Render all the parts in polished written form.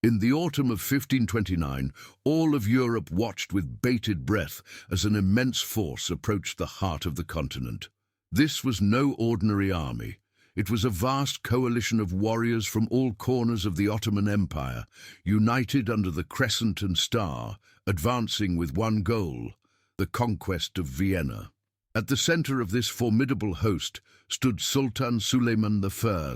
In the autumn of 1529, all of Europe watched with bated breath as an immense force approached the heart of the continent. This was no ordinary army. It was a vast coalition of warriors from all corners of the Ottoman Empire, united under the crescent and star, advancing with one goal, the conquest of Vienna. At the center of this formidable host stood Sultan Suleiman I,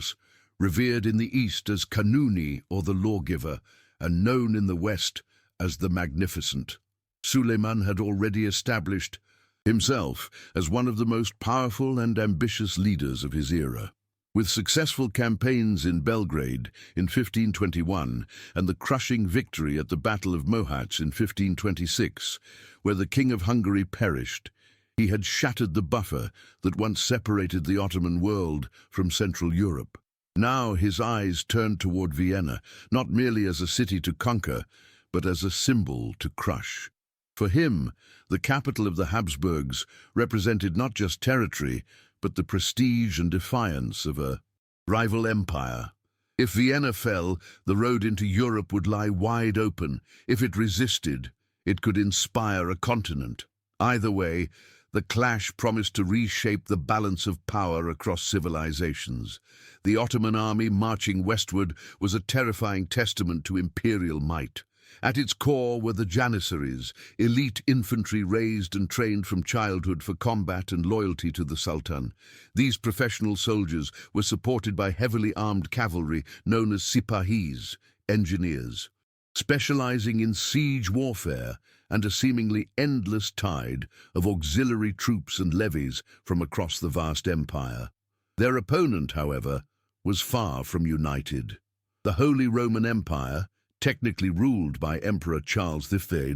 revered in the east as Kanuni, or the lawgiver, and known in the west as the Magnificent. Suleiman had already established himself as one of the most powerful and ambitious leaders of his era. With successful campaigns in Belgrade in 1521 and the crushing victory at the Battle of Mohacs in 1526, where the King of Hungary perished, he had shattered the buffer that once separated the Ottoman world from Central Europe. Now his eyes turned toward Vienna, not merely as a city to conquer, but as a symbol to crush. For him, the capital of the Habsburgs represented not just territory, but the prestige and defiance of a rival empire. If Vienna fell, the road into Europe would lie wide open. If it resisted, it could inspire a continent. Either way, the clash promised to reshape the balance of power across civilizations. The Ottoman army marching westward was a terrifying testament to imperial might. At its core were the Janissaries, elite infantry raised and trained from childhood for combat and loyalty to the Sultan. These professional soldiers were supported by heavily armed cavalry known as Sipahis, engineers, specializing in siege warfare and a seemingly endless tide of auxiliary troops and levies from across the vast empire. Their opponent, however, was far from united. The Holy Roman Empire, technically ruled by Emperor Charles V,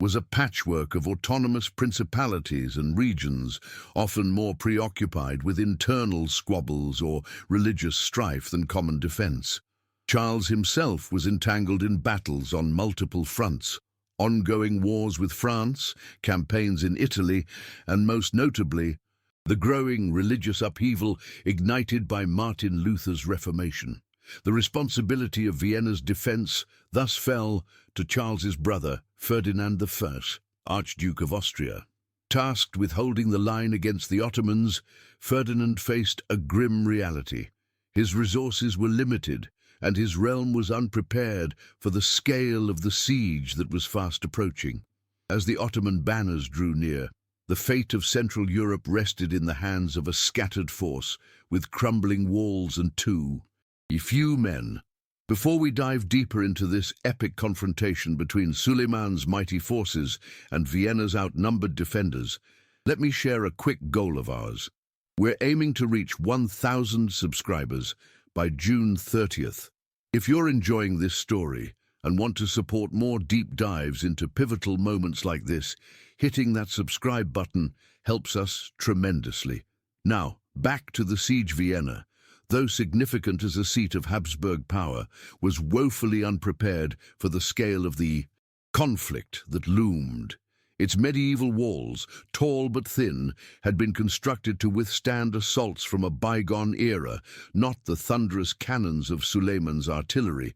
was a patchwork of autonomous principalities and regions, often more preoccupied with internal squabbles or religious strife than common defense. Charles himself was entangled in battles on multiple fronts, ongoing wars with France, campaigns in Italy, and most notably, the growing religious upheaval ignited by Martin Luther's Reformation. The responsibility of Vienna's defense thus fell to Charles's brother, Ferdinand I, Archduke of Austria. Tasked with holding the line against the Ottomans, Ferdinand faced a grim reality. His resources were limited, and his realm was unprepared for the scale of the siege that was fast approaching. As the Ottoman banners drew near, the fate of Central Europe rested in the hands of a scattered force with crumbling walls and too few men. Before we dive deeper into this epic confrontation between Suleiman's mighty forces and Vienna's outnumbered defenders, let me share a quick goal of ours. We're aiming to reach 1,000 subscribers by June 30th. If you're enjoying this story and want to support more deep dives into pivotal moments like this, hitting that subscribe button helps us tremendously. Now, back to the Siege Vienna. Though significant as a seat of Habsburg power, was woefully unprepared for the scale of the conflict that loomed. Its medieval walls, tall but thin, had been constructed to withstand assaults from a bygone era, not the thunderous cannons of Suleiman's artillery.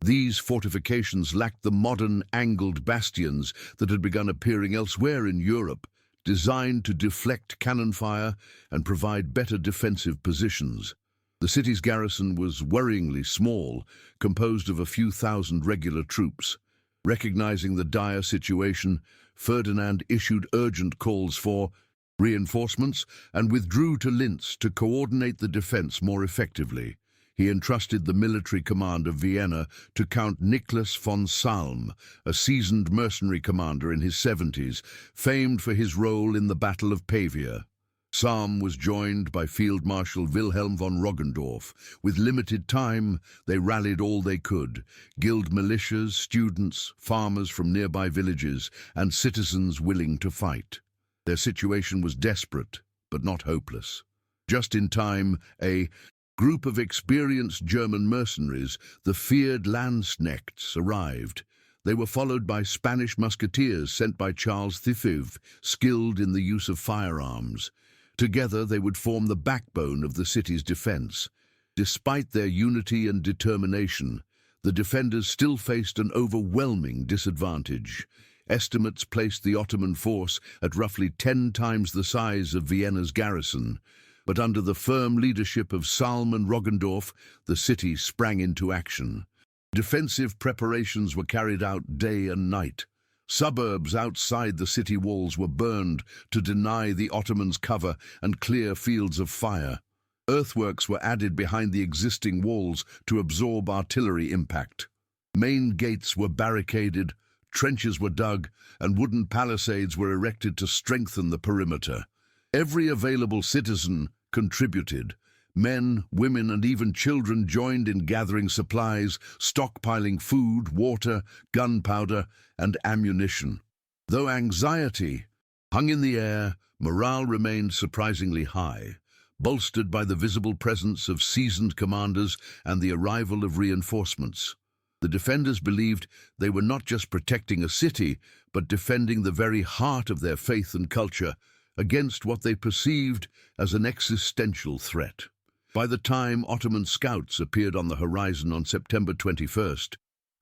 These fortifications lacked the modern angled bastions that had begun appearing elsewhere in Europe, designed to deflect cannon fire and provide better defensive positions. The city's garrison was worryingly small, composed of a few thousand regular troops. Recognizing the dire situation, Ferdinand issued urgent calls for reinforcements and withdrew to Linz to coordinate the defense more effectively. He entrusted the military command of Vienna to Count Nicholas von Salm, a seasoned mercenary commander in his 70s, famed for his role in the Battle of Pavia. Salm was joined by Field Marshal Wilhelm von Roggendorf. With limited time, they rallied all they could: guild militias, students, farmers from nearby villages, and citizens willing to fight. Their situation was desperate, but not hopeless. Just in time, a group of experienced German mercenaries, the feared Landsknechts, arrived. They were followed by Spanish musketeers sent by Charles V, skilled in the use of firearms. Together they would form the backbone of the city's defense. Despite their unity and determination, the defenders still faced an overwhelming disadvantage. Estimates placed the Ottoman force at roughly 10 times the size of Vienna's garrison, but under the firm leadership of Salm and Roggendorf, the city sprang into action. Defensive preparations were carried out day and night. Suburbs outside the city walls were burned to deny the Ottomans cover and clear fields of fire. Earthworks were added behind the existing walls to absorb artillery impact. Main gates were barricaded, trenches were dug, and wooden palisades were erected to strengthen the perimeter. Every available citizen contributed. Men, women, and even children joined in gathering supplies, stockpiling food, water, gunpowder, and ammunition. Though anxiety hung in the air, morale remained surprisingly high, bolstered by the visible presence of seasoned commanders and the arrival of reinforcements. The defenders believed they were not just protecting a city, but defending the very heart of their faith and culture against what they perceived as an existential threat. By the time Ottoman scouts appeared on the horizon on September 21st,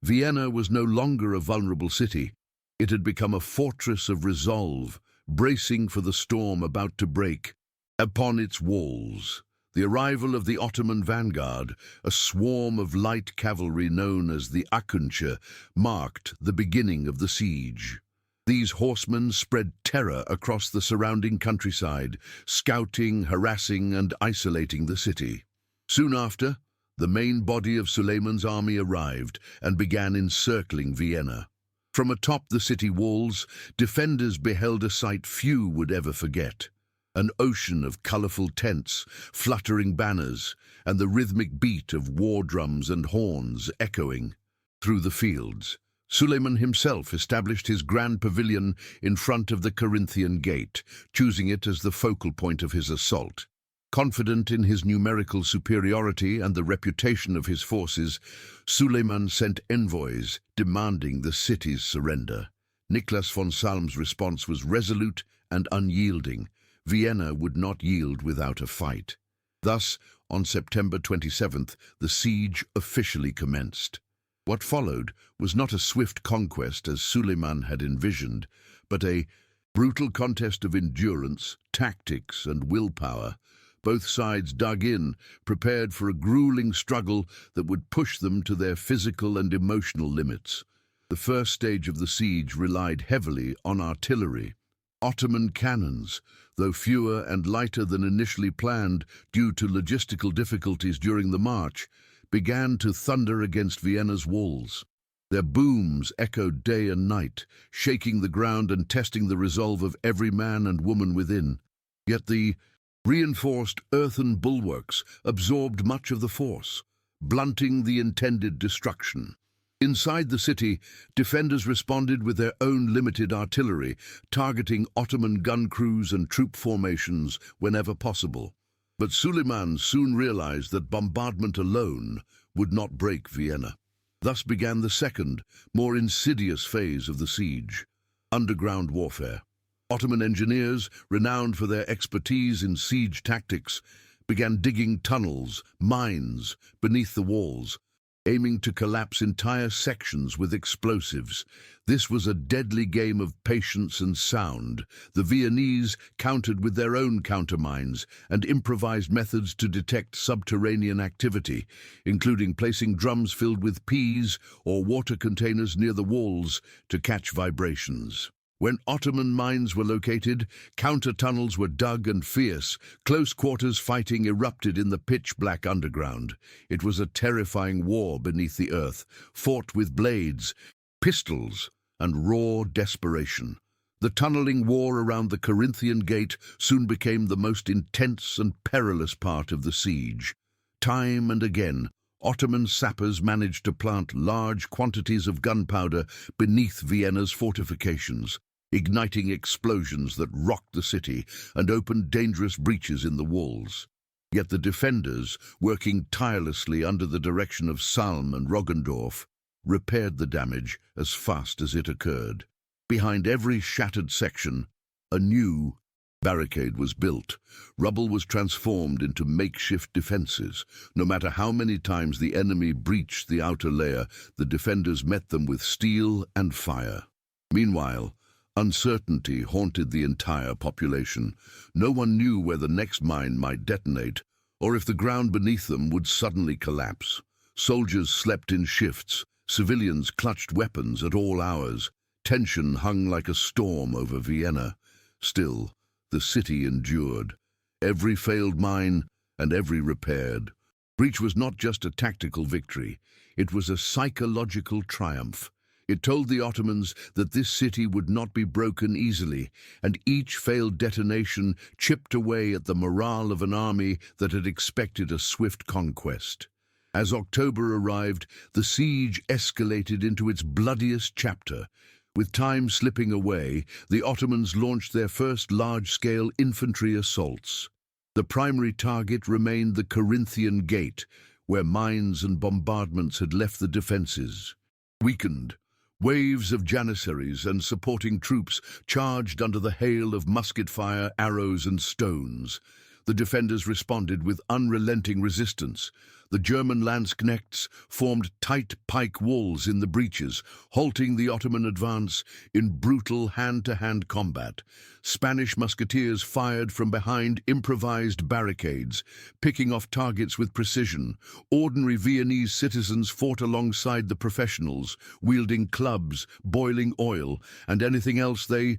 Vienna was no longer a vulnerable city. It had become a fortress of resolve, bracing for the storm about to break. Upon its walls, the arrival of the Ottoman vanguard, a swarm of light cavalry known as the Akıncı, marked the beginning of the siege. These horsemen spread terror across the surrounding countryside, scouting, harassing, and isolating the city. Soon after, the main body of Suleiman's army arrived and began encircling Vienna. From atop the city walls, defenders beheld a sight few would ever forget. An ocean of colorful tents, fluttering banners, and the rhythmic beat of war drums and horns echoing through the fields. Suleiman himself established his grand pavilion in front of the Corinthian gate, choosing it as the focal point of his assault. Confident in his numerical superiority and the reputation of his forces, Suleiman sent envoys demanding the city's surrender. Nicholas von Salm's response was resolute and unyielding. Vienna would not yield without a fight. Thus, on September 27th, the siege officially commenced. What followed was not a swift conquest as Suleiman had envisioned, but a brutal contest of endurance, tactics, and willpower. Both sides dug in, prepared for a grueling struggle that would push them to their physical and emotional limits. The first stage of the siege relied heavily on artillery. Ottoman cannons, though fewer and lighter than initially planned due to logistical difficulties during the march, began to thunder against Vienna's walls. Their booms echoed day and night, shaking the ground and testing the resolve of every man and woman within. Yet the reinforced earthen bulwarks absorbed much of the force, blunting the intended destruction. Inside the city, defenders responded with their own limited artillery, targeting Ottoman gun crews and troop formations whenever possible. But Suleiman soon realized that bombardment alone would not break Vienna. Thus began the second, more insidious phase of the siege: underground warfare. Ottoman engineers, renowned for their expertise in siege tactics, began digging tunnels, mines, beneath the walls, aiming to collapse entire sections with explosives. This was a deadly game of patience and sound. The Viennese countered with their own countermines and improvised methods to detect subterranean activity, including placing drums filled with peas or water containers near the walls to catch vibrations. When Ottoman mines were located, counter-tunnels were dug and fierce, close-quarters fighting erupted in the pitch-black underground. It was a terrifying war beneath the earth, fought with blades, pistols, and raw desperation. The tunneling war around the Corinthian gate soon became the most intense and perilous part of the siege. Time and again, Ottoman sappers managed to plant large quantities of gunpowder beneath Vienna's fortifications, igniting explosions that rocked the city and opened dangerous breaches in the walls. Yet the defenders, working tirelessly under the direction of Salm and Roggendorf, repaired the damage as fast as it occurred. Behind every shattered section, a new, Barricade was built. Rubble was transformed into makeshift defenses. No matter how many times the enemy breached the outer layer, the defenders met them with steel and fire. Meanwhile, uncertainty haunted the entire population. No one knew where the next mine might detonate, or if the ground beneath them would suddenly collapse. Soldiers slept in shifts. Civilians clutched weapons at all hours. Tension hung like a storm over Vienna. Still, the city endured. Every failed mine and every repaired. Breach was not just a tactical victory, it was a psychological triumph. It told the Ottomans that this city would not be broken easily, and each failed detonation chipped away at the morale of an army that had expected a swift conquest. As October arrived, the siege escalated into its bloodiest chapter. With time slipping away, the Ottomans launched their first large-scale infantry assaults. The primary target remained the Corinthian Gate, where mines and bombardments had left the defenses. Weakened, waves of janissaries and supporting troops charged under the hail of musket fire, arrows and stones. The defenders responded with unrelenting resistance. The German Landsknechts formed tight pike walls in the breaches, halting the Ottoman advance in brutal hand-to-hand combat. Spanish musketeers fired from behind improvised barricades, picking off targets with precision. Ordinary Viennese citizens fought alongside the professionals, wielding clubs, boiling oil, and anything else they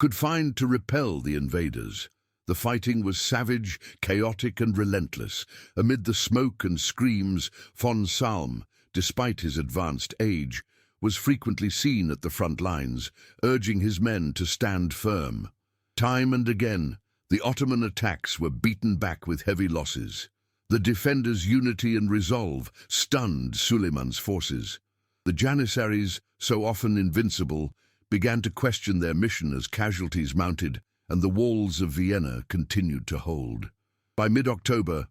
could find to repel the invaders. The fighting was savage, chaotic and relentless. Amid the smoke and screams, von Salm, despite his advanced age, was frequently seen at the front lines, urging his men to stand firm. Time and again, the Ottoman attacks were beaten back with heavy losses. The defenders' unity and resolve stunned Suleiman's forces. The Janissaries, so often invincible, began to question their mission as casualties mounted, and the walls of Vienna continued to hold. By mid-October,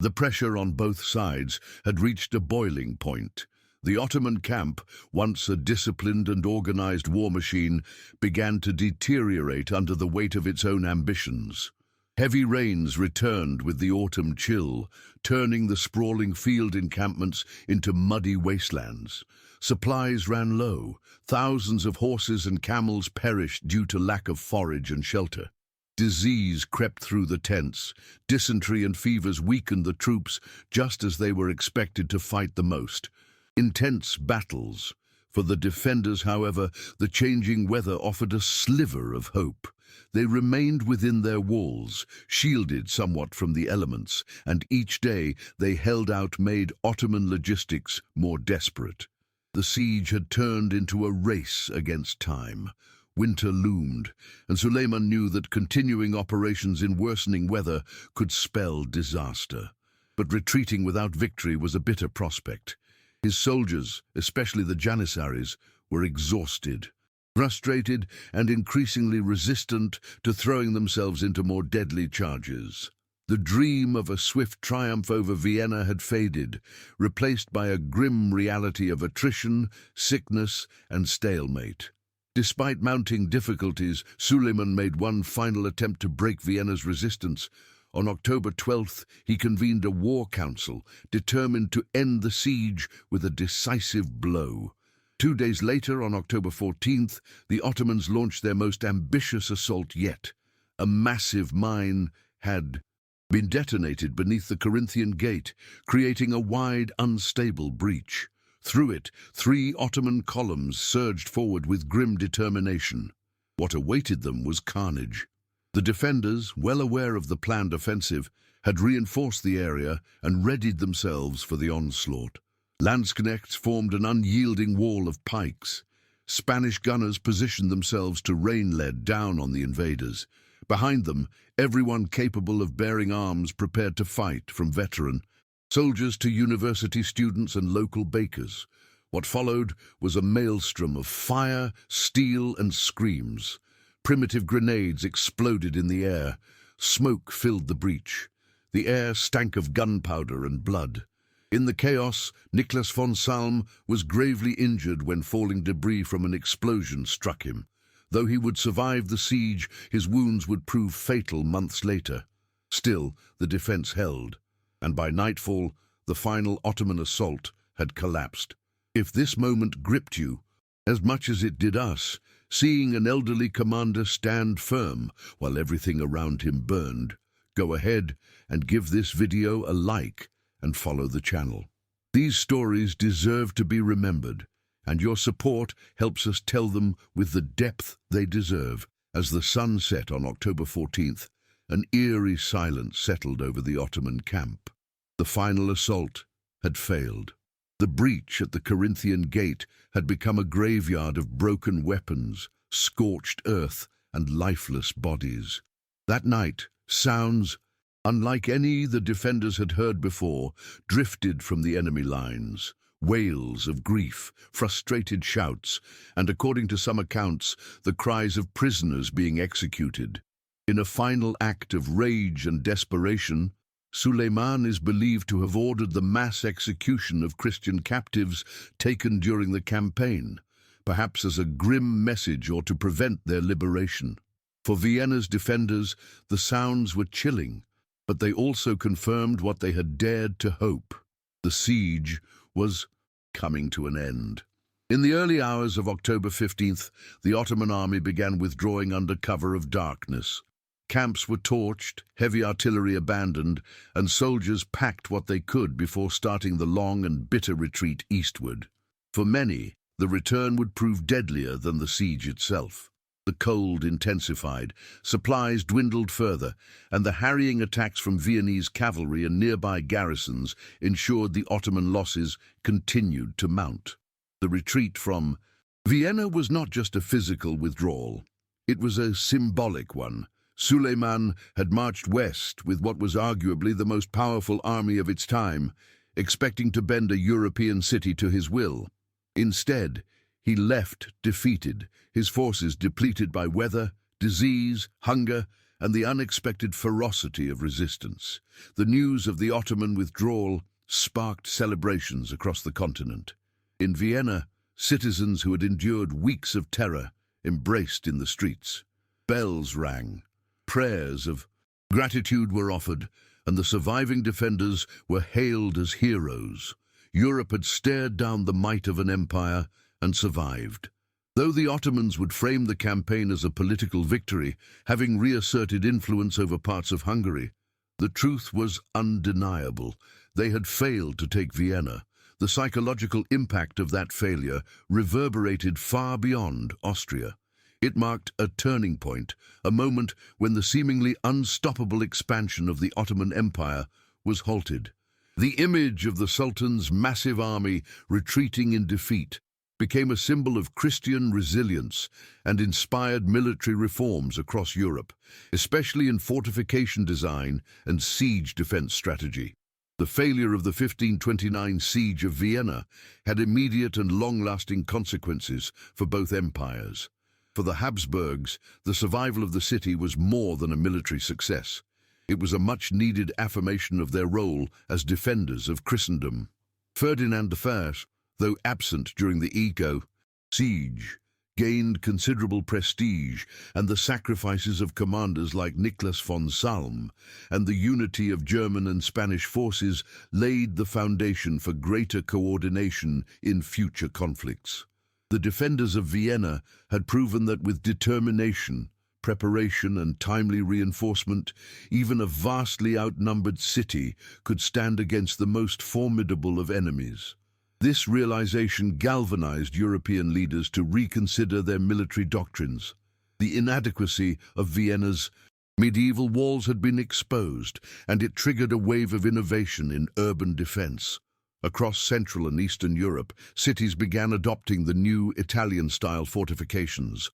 the pressure on both sides had reached a boiling point. The Ottoman camp, once a disciplined and organized war machine, began to deteriorate under the weight of its own ambitions. Heavy rains returned with the autumn chill, turning the sprawling field encampments into muddy wastelands. Supplies ran low. Thousands of horses and camels perished due to lack of forage and shelter. Disease crept through the tents. Dysentery and fevers weakened the troops just as they were expected to fight the most. Intense battles. For the defenders, however, the changing weather offered a sliver of hope. They remained within their walls, shielded somewhat from the elements, and each day they held out made Ottoman logistics more desperate. The siege had turned into a race against time. Winter loomed, and Suleiman knew that continuing operations in worsening weather could spell disaster. But retreating without victory was a bitter prospect. His soldiers, especially the Janissaries, were exhausted, frustrated and increasingly resistant to throwing themselves into more deadly charges. The dream of a swift triumph over Vienna had faded, replaced by a grim reality of attrition, sickness, and stalemate. Despite mounting difficulties, Suleiman made one final attempt to break Vienna's resistance. On October 12th, he convened a war council, determined to end the siege with a decisive blow. 2 days later, on October 14th, the Ottomans launched their most ambitious assault yet. A massive mine had been detonated beneath the Corinthian Gate, creating a wide, unstable breach. Through it, 3 Ottoman columns surged forward with grim determination. What awaited them was carnage. The defenders, well aware of the planned offensive, had reinforced the area and readied themselves for the onslaught. Landsknechts formed an unyielding wall of pikes. Spanish gunners positioned themselves to rain lead down on the invaders. Behind them, everyone capable of bearing arms prepared to fight, from veteran soldiers to university students and local bakers. What followed was a maelstrom of fire, steel, and screams. Primitive grenades exploded in the air. Smoke filled the breach. The air stank of gunpowder and blood. In the chaos, Nicholas von Salm was gravely injured when falling debris from an explosion struck him. Though he would survive the siege, his wounds would prove fatal months later. Still, the defense held, and by nightfall, the final Ottoman assault had collapsed. If this moment gripped you, as much as it did us, seeing an elderly commander stand firm while everything around him burned, go ahead and give this video a like and follow the channel. These stories deserve to be remembered, and your support helps us tell them with the depth they deserve. As the sun set on October 14th, an eerie silence settled over the Ottoman camp. The final assault had failed. The breach at the Corinthian gate had become a graveyard of broken weapons, scorched earth, and lifeless bodies. That night, sounds, unlike any the defenders had heard before, drifted from the enemy lines. Wails of grief, frustrated shouts, and according to some accounts, the cries of prisoners being executed. In a final act of rage and desperation, Suleiman is believed to have ordered the mass execution of Christian captives taken during the campaign, perhaps as a grim message or to prevent their liberation. For Vienna's defenders, the sounds were chilling, but they also confirmed what they had dared to hope. The siege was coming to an end. In the early hours of October 15th, the Ottoman army began withdrawing under cover of darkness. Camps were torched, heavy artillery abandoned, and soldiers packed what they could before starting the long and bitter retreat eastward. For many, the return would prove deadlier than the siege itself. The cold intensified, supplies dwindled further, and the harrying attacks from Viennese cavalry and nearby garrisons ensured the Ottoman losses continued to mount. The retreat from Vienna was not just a physical withdrawal. It was a symbolic one. Suleiman had marched west with what was arguably the most powerful army of its time, expecting to bend a European city to his will. Instead, he left defeated, his forces depleted by weather, disease, hunger, and the unexpected ferocity of resistance. The news of the Ottoman withdrawal sparked celebrations across the continent. In Vienna, citizens who had endured weeks of terror embraced in the streets. Bells rang. Prayers of gratitude were offered, and the surviving defenders were hailed as heroes. Europe had stared down the might of an empire and survived. Though the Ottomans would frame the campaign as a political victory, having reasserted influence over parts of Hungary, the truth was undeniable. They had failed to take Vienna. The psychological impact of that failure reverberated far beyond Austria. It marked a turning point, a moment when the seemingly unstoppable expansion of the Ottoman Empire was halted. The image of the Sultan's massive army retreating in defeat became a symbol of Christian resilience and inspired military reforms across Europe, especially in fortification design and siege defense strategy. The failure of the 1529 Siege of Vienna had immediate and long-lasting consequences for both empires. For the Habsburgs, the survival of the city was more than a military success. It was a much-needed affirmation of their role as defenders of Christendom. Ferdinand I, though absent during the siege, gained considerable prestige, and the sacrifices of commanders like Nicholas von Salm and the unity of German and Spanish forces laid the foundation for greater coordination in future conflicts. The defenders of Vienna had proven that with determination, preparation, and timely reinforcement, even a vastly outnumbered city could stand against the most formidable of enemies. This realization galvanized European leaders to reconsider their military doctrines. The inadequacy of Vienna's medieval walls had been exposed, and it triggered a wave of innovation in urban defense. Across Central and Eastern Europe, cities began adopting the new Italian-style fortifications.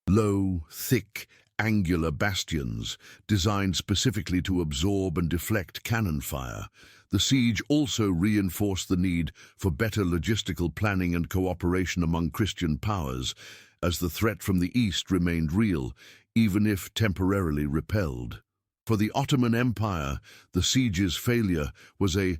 Low, thick, angular bastions, designed specifically to absorb and deflect cannon fire. The siege also reinforced the need for better logistical planning and cooperation among Christian powers, as the threat from the east remained real, even if temporarily repelled. For the Ottoman Empire, the siege's failure was a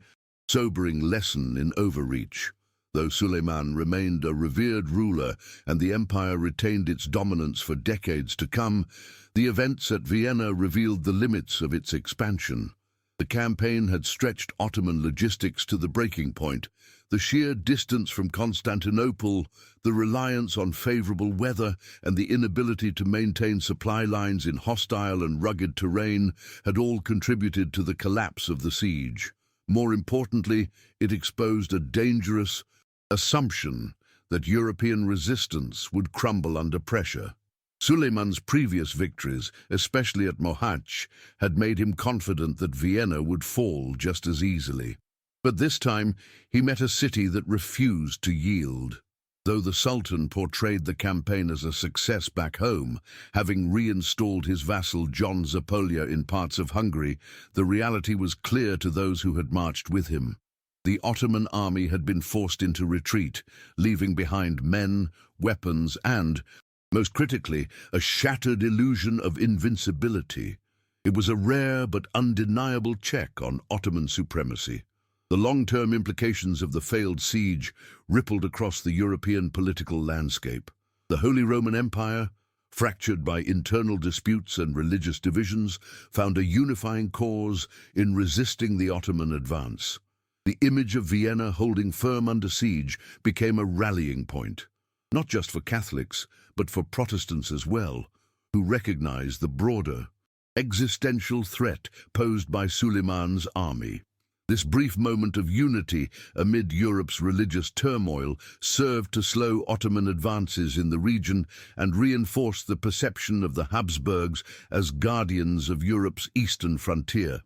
sobering lesson in overreach. Though Suleiman remained a revered ruler and the empire retained its dominance for decades to come, the events at Vienna revealed the limits of its expansion. The campaign had stretched Ottoman logistics to the breaking point. The sheer distance from Constantinople, the reliance on favorable weather, and the inability to maintain supply lines in hostile and rugged terrain had all contributed to the collapse of the siege. More importantly, it exposed a dangerous assumption that European resistance would crumble under pressure. Suleiman's previous victories, especially at Mohács, had made him confident that Vienna would fall just as easily. But this time, he met a city that refused to yield. Though the Sultan portrayed the campaign as a success back home, having reinstalled his vassal John Zapolya in parts of Hungary, the reality was clear to those who had marched with him. The Ottoman army had been forced into retreat, leaving behind men, weapons, and, most critically, a shattered illusion of invincibility. It was a rare but undeniable check on Ottoman supremacy. The long-term implications of the failed siege rippled across the European political landscape. The Holy Roman Empire, fractured by internal disputes and religious divisions, found a unifying cause in resisting the Ottoman advance. The image of Vienna holding firm under siege became a rallying point, not just for Catholics, but for Protestants as well, who recognized the broader, existential threat posed by Suleiman's army. This brief moment of unity amid Europe's religious turmoil served to slow Ottoman advances in the region and reinforce the perception of the Habsburgs as guardians of Europe's eastern frontier.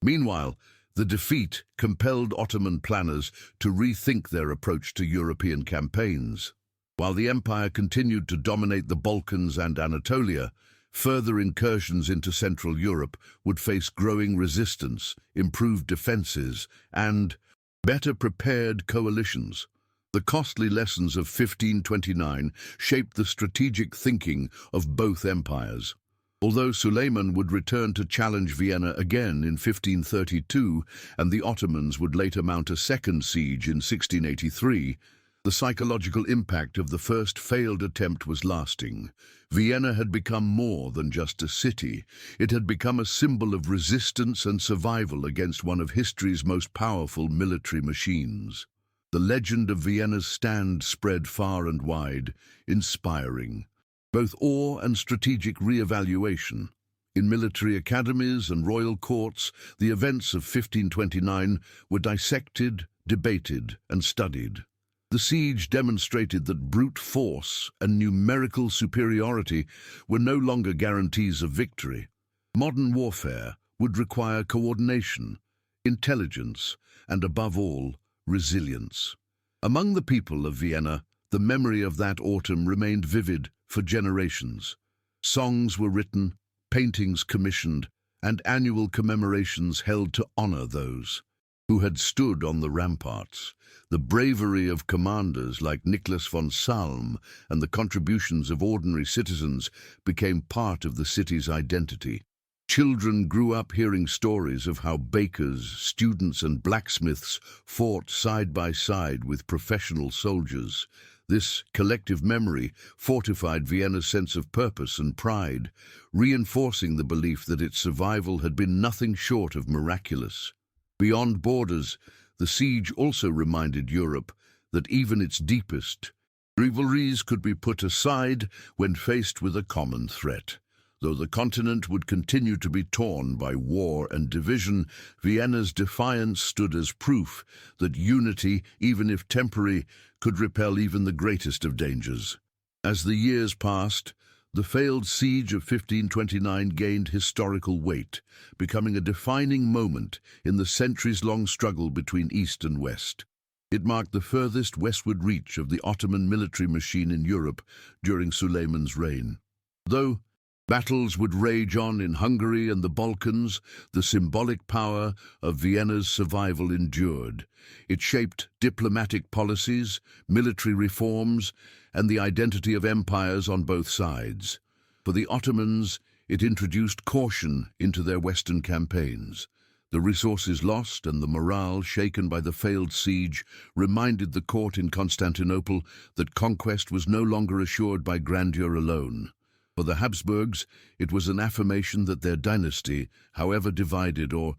Meanwhile, the defeat compelled Ottoman planners to rethink their approach to European campaigns. While the empire continued to dominate the Balkans and Anatolia, further incursions into Central Europe would face growing resistance, improved defenses, and better prepared coalitions. The costly lessons of 1529 shaped the strategic thinking of both empires. Although Suleiman would return to challenge Vienna again in 1532, and the Ottomans would later mount a second siege in 1683, the psychological impact of the first failed attempt was lasting. Vienna had become more than just a city. It had become a symbol of resistance and survival against one of history's most powerful military machines. The legend of Vienna's stand spread far and wide, inspiring both awe and strategic re-evaluation. In military academies and royal courts, the events of 1529 were dissected, debated, and studied. The siege demonstrated that brute force and numerical superiority were no longer guarantees of victory. Modern warfare would require coordination, intelligence, and above all, resilience. Among the people of Vienna, the memory of that autumn remained vivid for generations. Songs were written, paintings commissioned, and annual commemorations held to honor those who had stood on the ramparts. The bravery of commanders like Nicholas von Salm and the contributions of ordinary citizens became part of the city's identity. Children grew up hearing stories of how bakers, students, and blacksmiths fought side by side with professional soldiers. This collective memory fortified Vienna's sense of purpose and pride, reinforcing the belief that its survival had been nothing short of miraculous. Beyond borders, the siege also reminded Europe that even its deepest rivalries could be put aside when faced with a common threat. Though the continent would continue to be torn by war and division, Vienna's defiance stood as proof that unity, even if temporary, could repel even the greatest of dangers. As the years passed, the failed siege of 1529 gained historical weight, becoming a defining moment in the centuries-long struggle between East and West. It marked the furthest westward reach of the Ottoman military machine in Europe during Suleiman's reign. Though battles would rage on in Hungary and the Balkans, the symbolic power of Vienna's survival endured. It shaped diplomatic policies, military reforms, and the identity of empires on both sides. For the Ottomans, it introduced caution into their Western campaigns. The resources lost and the morale shaken by the failed siege reminded the court in Constantinople that conquest was no longer assured by grandeur alone. For the Habsburgs, it was an affirmation that their dynasty, however divided or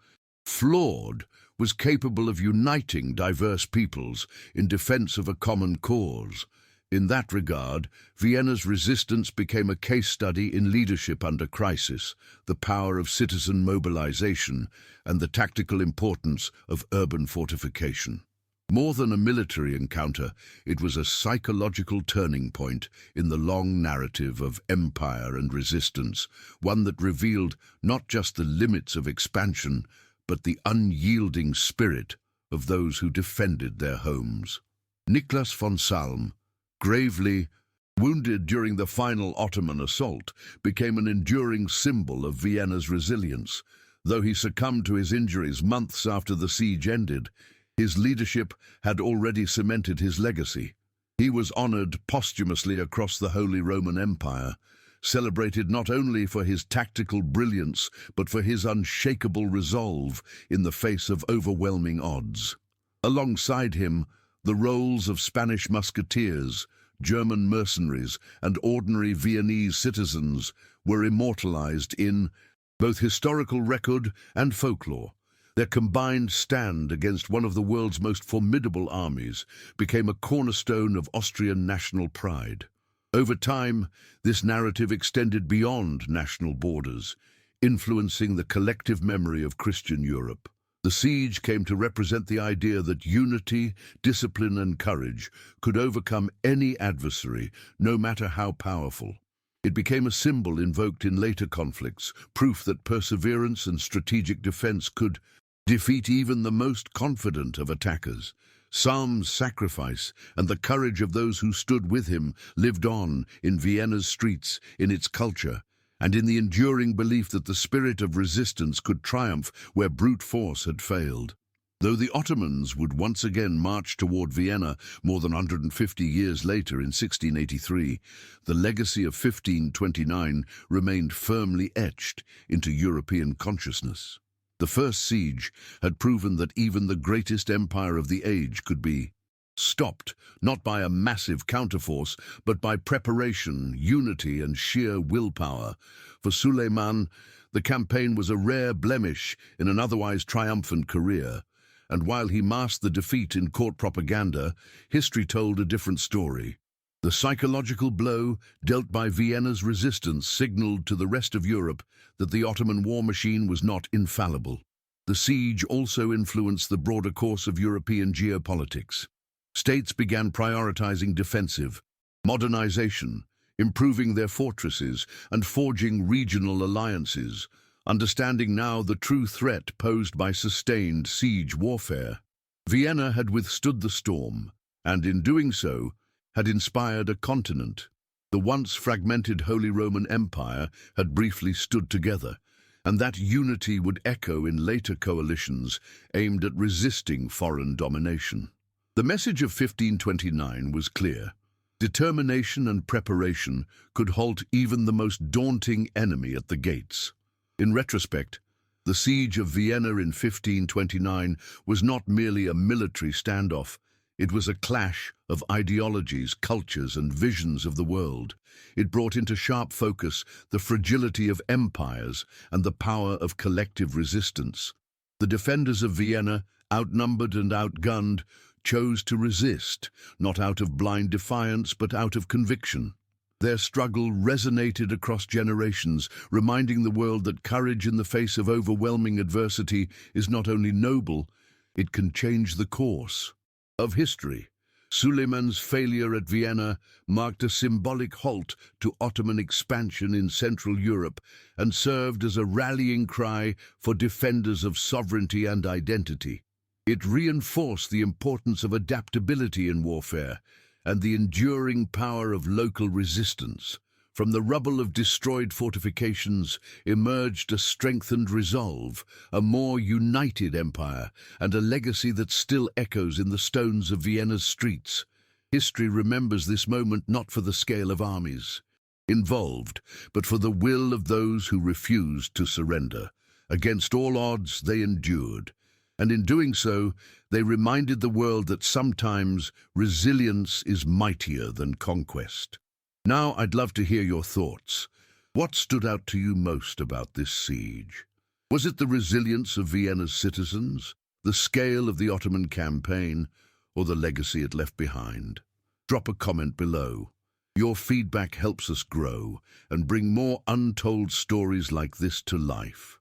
flawed, was capable of uniting diverse peoples in defense of a common cause. In that regard, Vienna's resistance became a case study in leadership under crisis, the power of citizen mobilization, and the tactical importance of urban fortification. More than a military encounter, it was a psychological turning point in the long narrative of empire and resistance, one that revealed not just the limits of expansion, but the unyielding spirit of those who defended their homes. Nicholas von Salm, gravely wounded during the final Ottoman assault, became an enduring symbol of Vienna's resilience. Though he succumbed to his injuries months after the siege ended, his leadership had already cemented his legacy. He was honored posthumously across the Holy Roman Empire, celebrated not only for his tactical brilliance, but for his unshakable resolve in the face of overwhelming odds. Alongside him, the roles of Spanish musketeers, German mercenaries, and ordinary Viennese citizens were immortalized in both historical record and folklore. Their combined stand against one of the world's most formidable armies became a cornerstone of Austrian national pride. Over time, this narrative extended beyond national borders, influencing the collective memory of Christian Europe. The siege came to represent the idea that unity, discipline, and courage could overcome any adversary, no matter how powerful. It became a symbol invoked in later conflicts, proof that perseverance and strategic defense could defeat even the most confident of attackers. Salm's sacrifice and the courage of those who stood with him lived on in Vienna's streets, in its culture, and in the enduring belief that the spirit of resistance could triumph where brute force had failed. Though the Ottomans would once again march toward Vienna more than 150 years later in 1683, the legacy of 1529 remained firmly etched into European consciousness. The first siege had proven that even the greatest empire of the age could be stopped, not by a massive counterforce, but by preparation, unity, and sheer willpower. For Suleiman, the campaign was a rare blemish in an otherwise triumphant career, and while he masked the defeat in court propaganda, history told a different story. The psychological blow dealt by Vienna's resistance signaled to the rest of Europe that the Ottoman war machine was not infallible. The siege also influenced the broader course of European geopolitics. States began prioritizing defensive modernization, improving their fortresses, and forging regional alliances, understanding now the true threat posed by sustained siege warfare. Vienna had withstood the storm, and in doing so, had inspired a continent. The once fragmented Holy Roman Empire had briefly stood together, and that unity would echo in later coalitions aimed at resisting foreign domination. The message of 1529 was clear. Determination and preparation could halt even the most daunting enemy at the gates. In retrospect, the Siege of Vienna in 1529 was not merely a military standoff. It was a clash of ideologies, cultures, and visions of the world. It brought into sharp focus the fragility of empires and the power of collective resistance. The defenders of Vienna, outnumbered and outgunned, chose to resist, not out of blind defiance but out of conviction. Their struggle resonated across generations, reminding the world that courage in the face of overwhelming adversity is not only noble, it can change the course of history. Suleiman's failure at Vienna marked a symbolic halt to Ottoman expansion in Central Europe and served as a rallying cry for defenders of sovereignty and identity. It reinforced the importance of adaptability in warfare and the enduring power of local resistance. From the rubble of destroyed fortifications emerged a strengthened resolve, a more united empire, and a legacy that still echoes in the stones of Vienna's streets. History remembers this moment not for the scale of armies involved, but for the will of those who refused to surrender. Against all odds, they endured. And in doing so, they reminded the world that sometimes resilience is mightier than conquest. Now I'd love to hear your thoughts. What stood out to you most about this siege? Was it the resilience of Vienna's citizens, the scale of the Ottoman campaign, or the legacy it left behind? Drop a comment below. Your feedback helps us grow and bring more untold stories like this to life.